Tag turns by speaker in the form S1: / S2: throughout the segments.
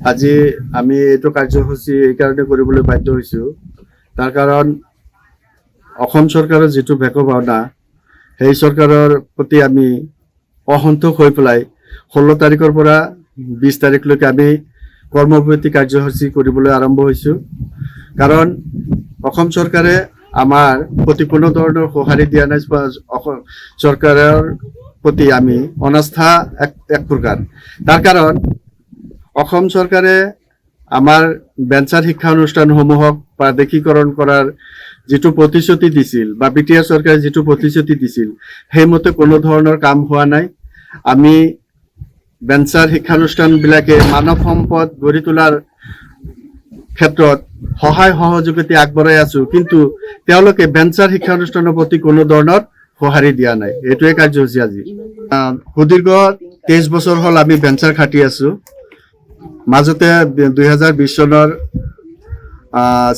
S1: আজি আমি এইটো কাৰ্যসূচী এই কাৰণে কৰিবলৈ বাধ্য হৈছোঁ। তাৰ কাৰণ অসম চৰকাৰৰ যিটো ভেকু ভাওনা, সেই চৰকাৰৰ প্ৰতি আমি অসন্তোষ হৈ পেলাই 16 তাৰিখৰ পৰা 20 তাৰিখলৈকে আমি কৰ্মবিৰতি কাৰ্যসূচী কৰিবলৈ আৰম্ভ হৈছোঁ। কাৰণ অসম চৰকাৰে আমাৰ প্ৰতি কোনো ধৰণৰ সঁহাৰি দিয়া নাই। চৰকাৰৰ প্ৰতি আমি অনাস্থা এক প্ৰকাৰ। তাৰ কাৰণ অসম চৰকাৰে আমাৰ বেঞ্চাৰ শিক্ষা অনুষ্ঠানসমূহক প্ৰাদেশিকৰণ কৰাৰ যিটো প্ৰতিশ্ৰুতি দিছিল বা বিটিআৰ চৰকাৰে যিটো প্ৰতিশ্ৰুতি দিছিল, সেইমতে কোনো ধৰণৰ কাম হোৱা নাই। আমি বেঞ্চাৰ শিক্ষানুষ্ঠানবিলাকে মানৱ সম্পদ গঢ়ি তোলাৰ ক্ষেত্ৰত সহায় সহযোগিতা আগবঢ়াই আছো, কিন্তু তেওঁলোকে বেঞ্চাৰ শিক্ষানুষ্ঠানৰ প্ৰতি কোনো ধৰণৰ সঁহাৰি দিয়া নাই। এইটোৱে কাৰ্যসূচী আজি। সুদীৰ্ঘ 23 বছৰ হ'ল আমি বেঞ্চাৰ খাটি আছো। মাজতে 2020 চনৰ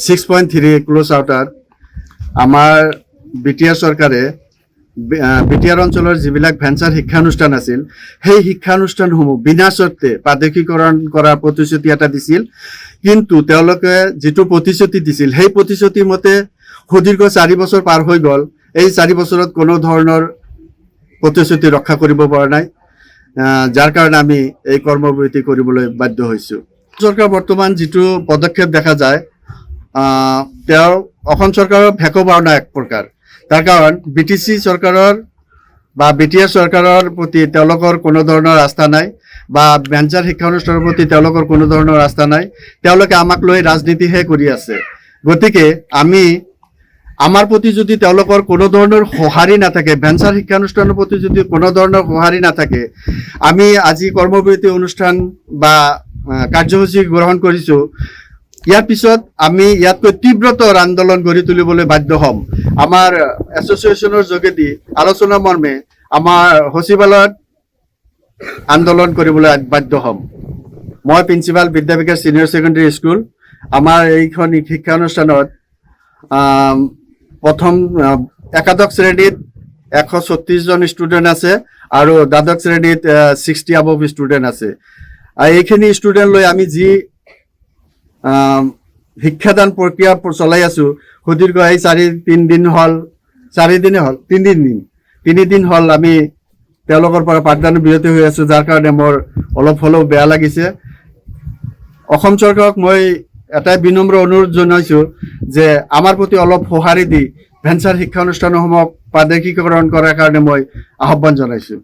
S1: 6.3 ক্ল'জ আউটত আমাৰ বিটিআৰ চৰকাৰে বিটিআৰ অঞ্চলৰ যিবিলাক ভেঞ্চাৰ শিক্ষানুষ্ঠান আছিল, সেই শিক্ষানুষ্ঠানসমূহ বিনা চৰ্তে প্ৰাদেশিকৰণ কৰাৰ প্ৰতিশ্ৰুতি এটা দিছিল। কিন্তু তেওঁলোকে যিটো প্ৰতিশ্ৰুতি দিছিল, সেই প্ৰতিশ্ৰুতি মতে সুদীৰ্ঘ 4 বছৰ পাৰ হৈ গ'ল। এই 4 বছৰত কোনো ধৰণৰ প্ৰতিশ্ৰুতি ৰক্ষা কৰিব পৰা নাই, যাৰ কাৰণে আমি এই কৰ্মবিৰতি কৰিবলৈ বাধ্য হৈছোঁ। চৰকাৰ বৰ্তমান যিটো পদক্ষেপ দেখা যায়, তেওঁ অসম চৰকাৰৰ ভেকু ভাওনা এক প্ৰকাৰ। তাৰ কাৰণ বিটিচি চৰকাৰৰ বা বিটিআৰ চৰকাৰৰ প্ৰতি তেওঁলোকৰ কোনো ধৰণৰ আস্থা নাই, বা বেঞ্চাৰ শিক্ষানুষ্ঠানৰ প্ৰতি তেওঁলোকৰ কোনো ধৰণৰ আস্থা নাই। তেওঁলোকে আমাক লৈ ৰাজনীতিহে কৰি আছে। গতিকে আমাৰ প্ৰতি যদি তেওঁলোকৰ কোনো ধৰণৰ সঁহাৰি নাথাকে, বেঞ্চাৰ শিক্ষানুষ্ঠানৰ প্ৰতি যদি কোনো ধৰণৰ সঁহাৰি নাথাকে, আমি আজি কৰ্মবিৰতি অনুষ্ঠান বা কাৰ্যসূচী গ্ৰহণ কৰিছোঁ। ইয়াৰ পিছত আমি ইয়াতকৈ তীব্ৰতৰ আন্দোলন গঢ়ি তুলিবলৈ বাধ্য হ'ম। আমাৰ এছ'চিয়েশ্যনৰ যোগেদি আলোচনা মৰ্মে আমাৰ সচিবালয়ত আন্দোলন কৰিবলৈ বাধ্য হ'ম। মই প্ৰিন্সিপাল বিদ্যাবিকাশ ছিনিয়ৰ ছেকেণ্ডেৰী স্কুল। আমাৰ এইখন শিক্ষানুষ্ঠানত প্ৰথম একাদশ শ্ৰেণীত 136 জন ষ্টুডেণ্ট আছে আৰু দ্বাদশ শ্ৰেণীত 60 above ষ্টুডেণ্ট আছে। এইখিনি ষ্টুডেণ্ট লৈ আমি যি শিক্ষাদান প্ৰক্ৰিয়া চলাই আছো, সুদীৰ্ঘ এই 3 দিন হ'ল আমি তেওঁলোকৰ পৰা পাঠদান বিৰতি হৈ আছো, যাৰ কাৰণে মোৰ অলপ হ'লেও বেয়া লাগিছে। অসম চৰকাৰক মই এটাই বিনম্ৰ অনুৰোধ জনাইছোঁ যে আমাৰ প্ৰতি অলপ সঁহাৰি দি ভেঞ্চাৰ শিক্ষানুষ্ঠানসমূহক প্ৰাদেশিকৰণ কৰাৰ কাৰণে মই আহ্বান জনাইছোঁ।